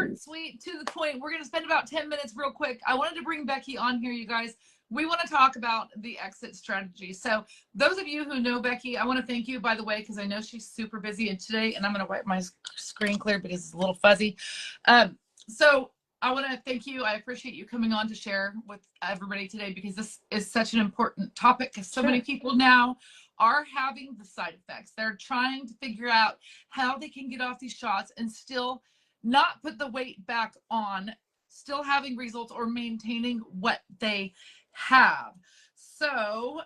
short and sweet, to the point. We're going to spend about 10 minutes real quick. I wanted to bring Becky on here, you guys. We want to talk about the exit strategy. So those of you who know Becky, I want to thank you, by the way, because I know she's super busy and today, and I'm going to wipe my screen clear because it's a little fuzzy. So I want to thank you. I appreciate you coming on to share with everybody today, because this is such an important topic, because so many people now are having the side effects. They're trying to figure out how they can get off these shots and still not put the weight back on, still having results or maintaining what they have. So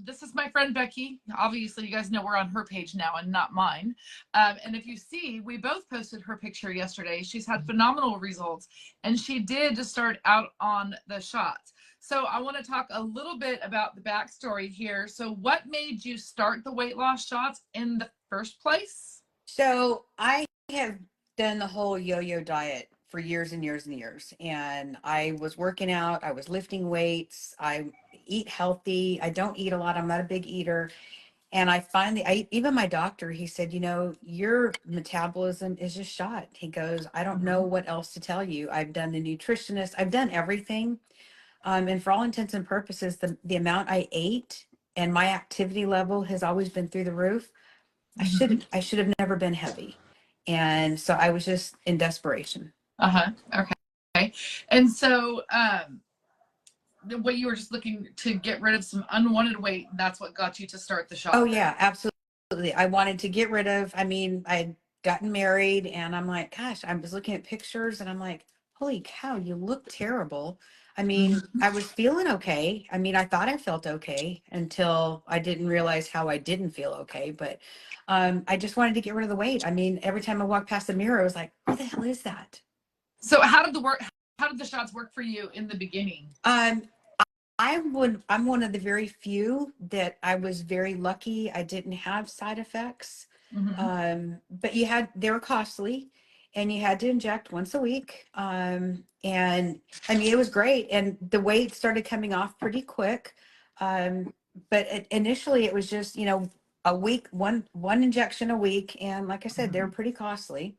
this is my friend Becky. Obviously, you guys know we're on her page now and not mine. And if you see, we both posted her picture yesterday. She's had phenomenal results, and she did just start out on the shots. So I want to talk a little bit about the backstory here. So what made you start the weight loss shots in the first place? So I have done the whole yo-yo diet for years and years and years. And I was working out, I was lifting weights, I eat healthy. I don't eat a lot. I'm not a big eater. And even my doctor, he said, you know, your metabolism is just shot. He goes, I don't know what else to tell you. I've done the nutritionist, I've done everything. And for all intents and purposes, the amount I ate and my activity level has always been through the roof. I should have never been heavy. And so I was just in desperation. Okay. And so what you were just looking to get rid of some unwanted weight, that's what got you to start the shop. Oh yeah, absolutely. I wanted to get rid of, I'd gotten married, and I'm like, gosh, I was looking at pictures and I'm like, holy cow, you look terrible. I was feeling okay. I thought I felt okay until I didn't realize how I didn't feel okay. But I just wanted to get rid of the weight. Every time I walked past the mirror, I was like, what the hell is that? So how did the shots work for you in the beginning? I'm one of the very few that I was very lucky. I didn't have side effects. But they were costly, and you had to inject once a week. And it was great. And the weight started coming off pretty quick. But initially it was just, a week, one injection a week. And like I said, they were pretty costly.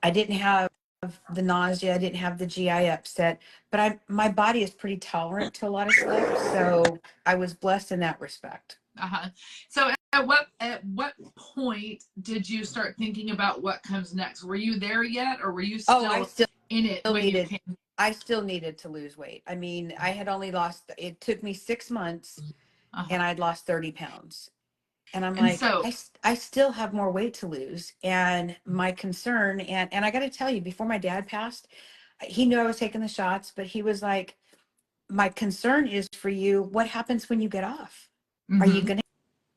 I didn't have the nausea, I didn't have the GI upset, but my body is pretty tolerant to a lot of stuff. So I was blessed in that respect. So at what point did you start thinking about what comes next? Were you there yet, or were you still in it when you came? I still needed to lose weight. I had only it took me 6 months and I'd lost 30 pounds. And I'm like, I still have more weight to lose. And my concern, and I got to tell you, before my dad passed, he knew I was taking the shots, but he was like, my concern is for you, what happens when you get off? Are you going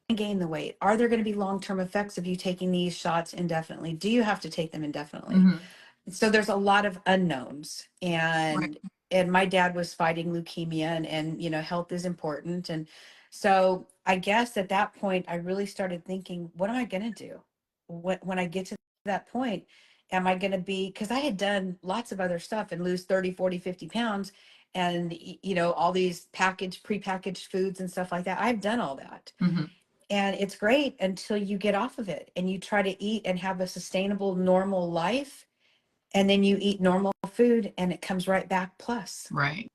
to gain the weight? Are there going to be long-term effects of you taking these shots indefinitely? Do you have to take them indefinitely? So there's a lot of unknowns. And my dad was fighting leukemia, and health is important. And so I guess at that point, I really started thinking, what am I going to do? When I get to that point, am I going to because I had done lots of other stuff and lose 30, 40, 50 pounds and, all these prepackaged foods and stuff like that. I've done all that. And it's great until you get off of it and you try to eat and have a sustainable, normal life. And then you eat normal food and it comes right back plus. Right.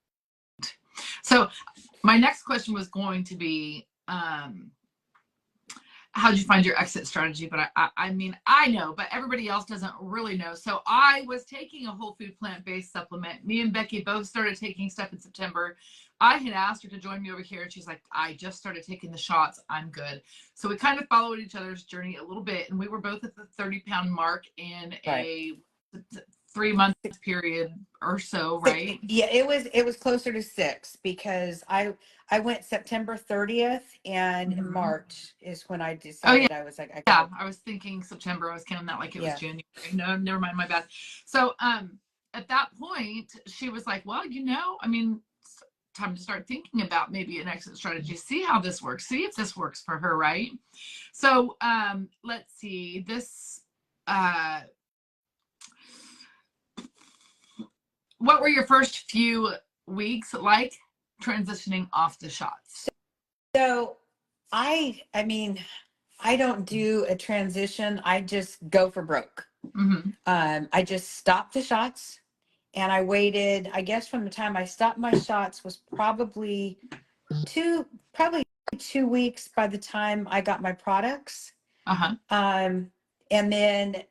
So my next question was going to be, how did you find your exit strategy? But I know, but everybody else doesn't really know. So I was taking a whole food plant-based supplement. Me and Becky both started taking stuff in September. I had asked her to join me over here, and she's like, I just started taking the shots. I'm good. So we kind of followed each other's journey a little bit, and we were both at the 30-pound mark in a 3-month period or so, right? Yeah, it was closer to 6 because I went September 30th, and in March is when I decided I was like, I was thinking September. I was counting that like it was January. No, never mind, my bad. So at that point, she was like, well, time to start thinking about maybe an exit strategy, see how this works, see if this works for her, right? So let's see, this what were your first few weeks like transitioning off the shots? So I don't do a transition. I just go for broke. I just stopped the shots, and I waited, I guess from the time I stopped my shots was probably 2 weeks by the time I got my products. And then,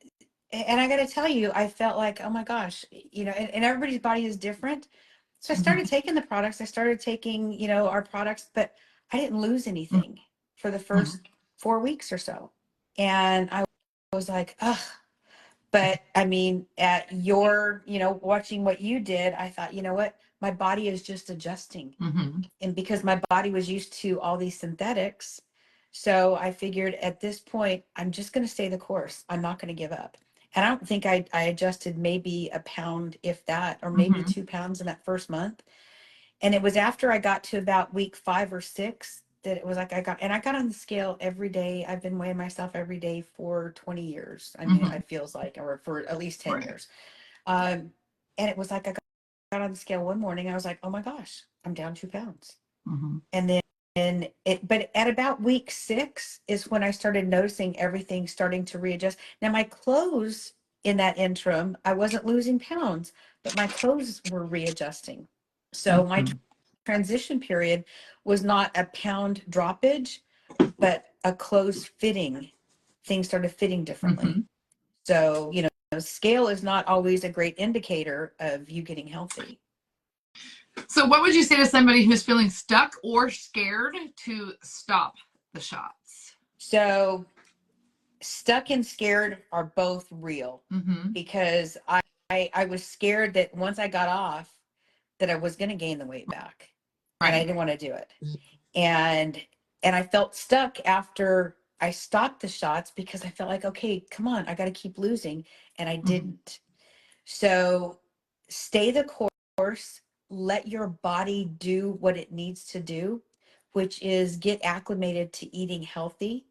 and I got to tell you, I felt like, oh my gosh, and everybody's body is different. So I started taking the products. I started taking, our products, but I didn't lose anything for the first 4 weeks or so. And I was like, ugh. But I mean, at your, watching what you did, I thought, you know what, my body is just adjusting. And because my body was used to all these synthetics, so I figured at this point, I'm just going to stay the course. I'm not going to give up. And I don't think I adjusted maybe a pound, if that, or maybe 2 pounds in that first month. And it was after I got to about week 5 or 6 that it was like I got on the scale every day. I've been weighing myself every day for 20 years. I mean, it feels like, or for at least 10 years. And it was like I got on the scale one morning. I was like, oh my gosh, I'm down 2 pounds. And then but at about week 6 is when I started noticing everything starting to readjust. Now my clothes in that interim, I wasn't losing pounds, but my clothes were readjusting. So my transition period was not a pound droppage, but a clothes fitting. Things started fitting differently. So, scale is not always a great indicator of you getting healthy. So what would you say to somebody who's feeling stuck or scared to stop the shots? So stuck and scared are both real, because I was scared that once I got off that I was going to gain the weight back, and I didn't want to do it. And I felt stuck after I stopped the shots because I felt like, okay, come on, I got to keep losing. And I didn't. So stay the course, let your body do what it needs to do, which is get acclimated to eating healthy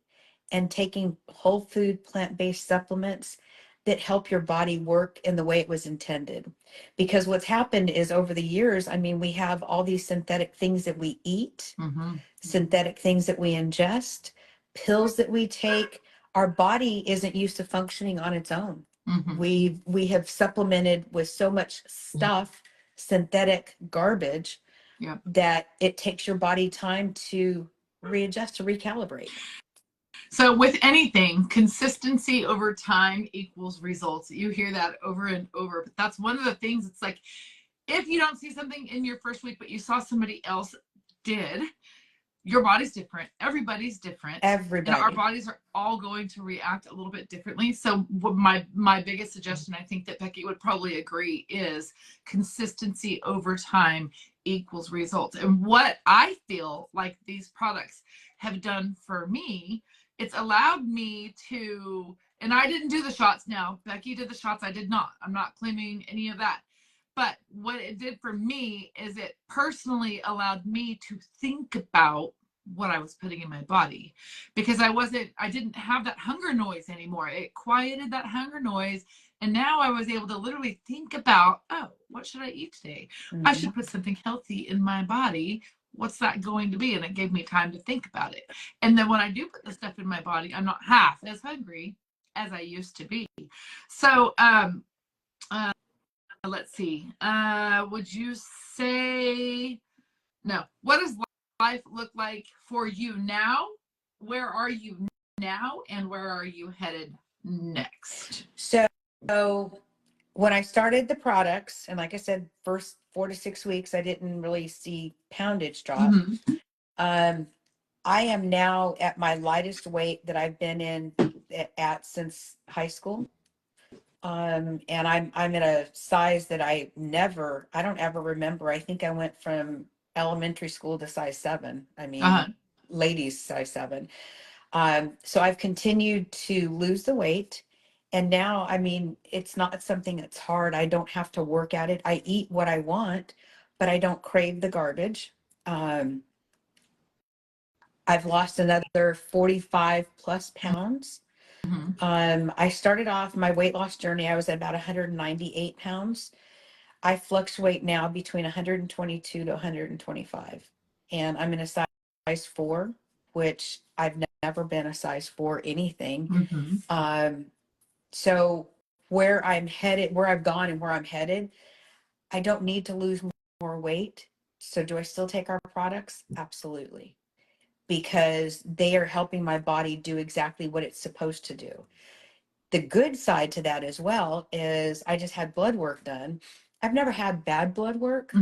and taking whole food, plant-based supplements that help your body work in the way it was intended. Because what's happened is over the years, I mean, we have all these synthetic things that we eat, synthetic things that we ingest, pills that we take. Our body isn't used to functioning on its own. We have supplemented with so much stuff, synthetic garbage, that it takes your body time to readjust, to recalibrate. So with anything, consistency over time equals results. You hear that over and over, but that's one of the things. It's like, if you don't see something in your first week, but you saw somebody else did, your body's different. Everybody's different. Everybody. And our bodies are all going to react a little bit differently. So my biggest suggestion, I think that Becky would probably agree, is consistency over time equals results. And what I feel like these products have done for me, it's allowed me to, and I didn't do the shots now. Becky did the shots. I did not. I'm not claiming any of that. But what it did for me is it personally allowed me to think about what I was putting in my body, because I didn't have that hunger noise anymore. It quieted that hunger noise. And now I was able to literally think about, oh, what should I eat today? I should put something healthy in my body. What's that going to be? And it gave me time to think about it. And then when I do put the stuff in my body, I'm not half as hungry as I used to be. So, let's see. Would you say, no, what does life look like for you now? Where are you now, and where are you headed next? So when I started the products, and like I said, first 4 to 6 weeks, I didn't really see poundage drop. I am now at my lightest weight that I've been at since high school. And I'm at a size that I don't ever remember. I think I went from elementary school to size 7. I mean, ladies size 7. So I've continued to lose the weight. And now, I mean, it's not something that's hard. I don't have to work at it. I eat what I want, but I don't crave the garbage. I've lost another 45 plus pounds. I started off my weight loss journey. I was at about 198 pounds. I fluctuate now between 122 to 125. And I'm in a size 4, which I've never been a size 4 anything. So where I'm headed, where I've gone and where I'm headed, I don't need to lose more weight. So do I still take our products? Absolutely. Because they are helping my body do exactly what it's supposed to do. The good side to that as well is I just had blood work done. I've never had bad blood work,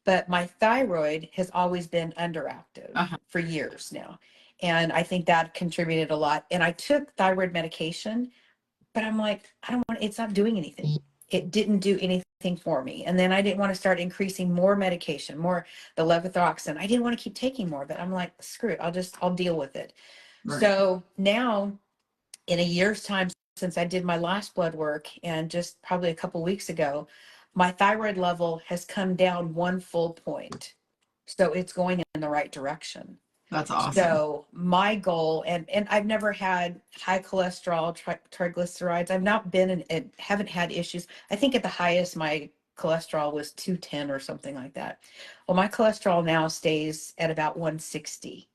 but my thyroid has always been underactive for years now. And I think that contributed a lot. And I took thyroid medication, but I'm like, I don't want, it's not doing anything. It didn't do anything for me. And then I didn't want to start increasing more medication, more the levothyroxine. I didn't want to keep taking more, but I'm like, screw it. I'll deal with it. Right. So now in a year's time since I did my last blood work and just probably a couple weeks ago, my thyroid level has come down 1 full point. So it's going in the right direction. That's awesome. So my goal, and I've never had high cholesterol, triglycerides. I've not been and haven't had issues. I think at the highest, my cholesterol was 210 or something like that. Well, my cholesterol now stays at about 160.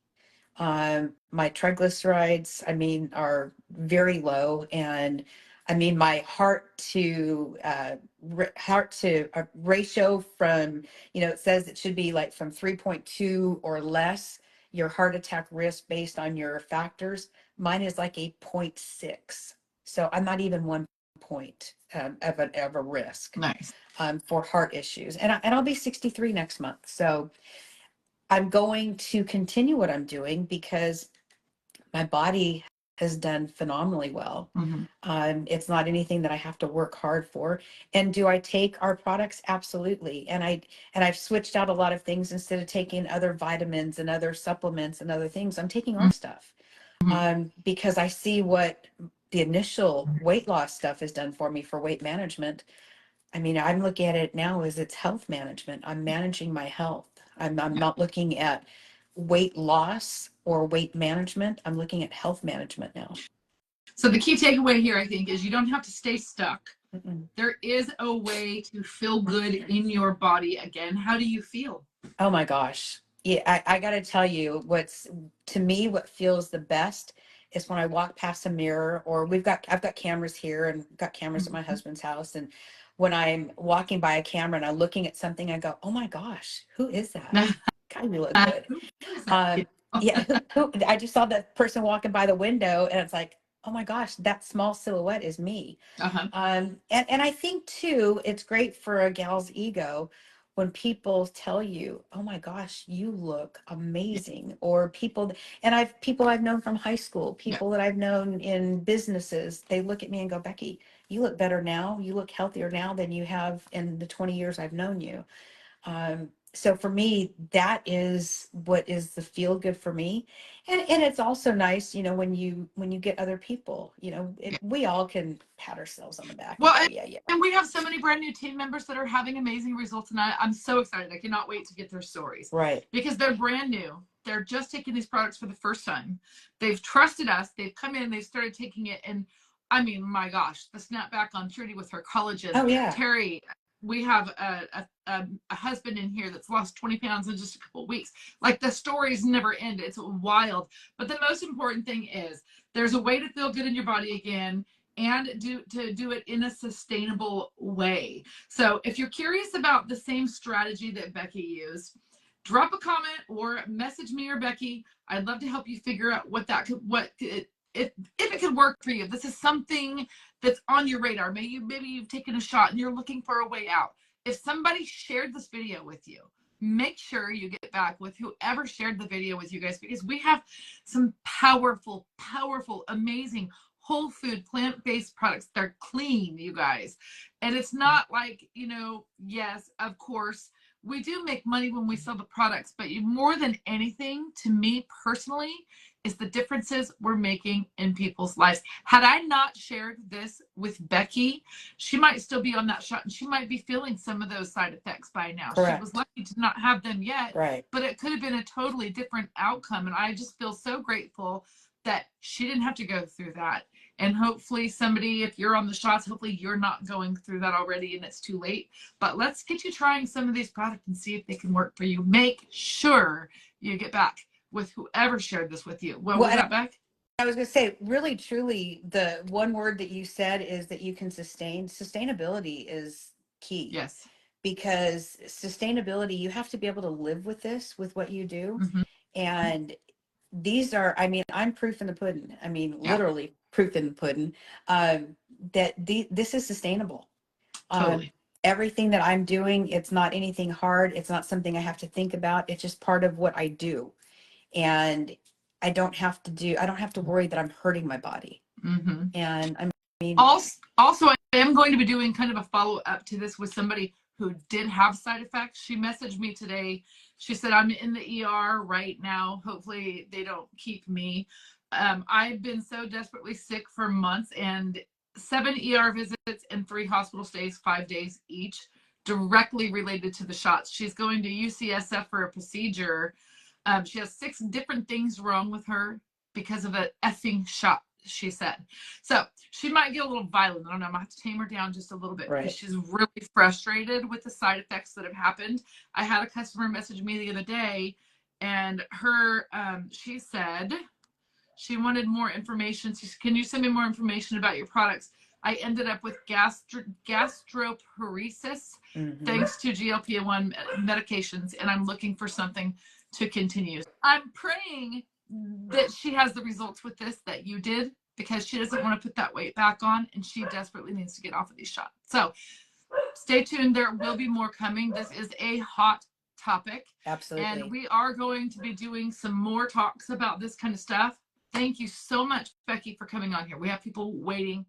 My triglycerides, I mean, are very low, and I mean, my heart to ratio from, you know, it says it should be like from 3.2 or less, your heart attack risk based on your factors. Mine is like a 0.6. So I'm not even 1 point of a risk. Nice. For heart issues. And I'll be 63 next month. So I'm going to continue what I'm doing because my body has done phenomenally well. It's not anything that I have to work hard for. And do I take our products? Absolutely. And I've switched out a lot of things. Instead of taking other vitamins and other supplements and other things, I'm taking our stuff. Because I see what the initial weight loss stuff has done for me for weight management. I mean, I'm looking at it now as it's health management. I'm managing my health. I'm not looking at weight loss or weight management. I'm looking at health management now. So the key takeaway here, I think, is you don't have to stay stuck. There is a way to feel good in your body again. How do you feel? Oh my gosh. Yeah, I got to tell you, to me, what feels the best is when I walk past a mirror, or I've got cameras here and got cameras at my husband's house. And when I'm walking by a camera and I'm looking at something, I go, oh my gosh, who is that? God, you look good. Yeah, I just saw that person walking by the window and it's like, oh my gosh, that small silhouette is me. And I think too, it's great for a gal's ego when people tell you, oh my gosh, you look amazing. Or people I've known from high school, people that I've known in businesses, they look at me and go, Becky, you look better now. You look healthier now than you have in the 20 years I've known you. So for me, that is what is the feel good for me. And it's also nice, you know, when you get other people, you know, we all can pat ourselves on the back. Well, and we have so many brand new team members that are having amazing results, and I'm so excited. I cannot wait to get their stories. Right. Because they're brand new. They're just taking these products for the first time. They've trusted us. They've come in, they've started taking it. And I mean, my gosh, the snapback on Trudy with her collagen. Oh, yeah. Terry, we have a husband in here that's lost 20 pounds in just a couple of weeks. Like, the stories never end. It's wild. But the most important thing is there's a way to feel good in your body again, and to do it in a sustainable way. So if you're curious about the same strategy that Becky used, drop a comment or message me or Becky. I'd love to help you figure out if it could work for you. This is something that's on your radar. Maybe you've taken a shot and you're looking for a way out. If somebody shared this video with you, make sure you get back with whoever shared the video with you guys, because we have some powerful, amazing whole food, plant-based products. They're clean, you guys. And it's not like, you know, yes, of course, we do make money when we sell the products, but more than anything, to me personally, is the differences we're making in people's lives. Had I not shared this with Becky, she might still be on that shot and she might be feeling some of those side effects by now. Correct. She was lucky to not have them yet, right, but it could have been a totally different outcome. And I just feel so grateful that she didn't have to go through that. And hopefully somebody, if you're on the shots, hopefully you're not going through that already and it's too late. But let's get you trying some of these products and see if they can work for you. Make sure you get back with whoever shared this with you. What was that, Beck? I was going to say, really, truly, the one word that you said is that you can sustain. Sustainability is key. Yes. Because sustainability, you have to be able to live with this, with what you do. Mm-hmm. And these are, I mean, I'm proof in the pudding. I mean, Yeah. literally proof in the pudding, that this is sustainable. Totally. Everything that I'm doing, it's not anything hard. It's not something I have to think about. It's just part of what I do. And I don't have to worry that I'm hurting my body. Mm-hmm. And I mean, also, I am going to be doing kind of a follow up to this with somebody who did have side effects. She messaged me today. She said, I'm in the ER right now. Hopefully they don't keep me. I've been so desperately sick for months, and 7 ER visits and 3 hospital stays, 5 days each, directly related to the shots. She's going to UCSF for a procedure. She has 6 different things wrong with her because of an effing shot, she said. So she might get a little violent. I don't know. I'm going to have to tame her down just a little bit because she's really frustrated with the side effects that have happened. I had a customer message me the other day, and her, she said she wanted more information. She said, can you send me more information about your products? I ended up with gastroparesis thanks to GLP-1 medications, and I'm looking for something to continue. I'm praying that she has the results with this that you did, because she doesn't want to put that weight back on, and she desperately needs to get off of these shots. So stay tuned. There will be more coming. This is a hot topic. Absolutely. And we are going to be doing some more talks about this kind of stuff. Thank you so much, Becky, for coming on here. We have people waiting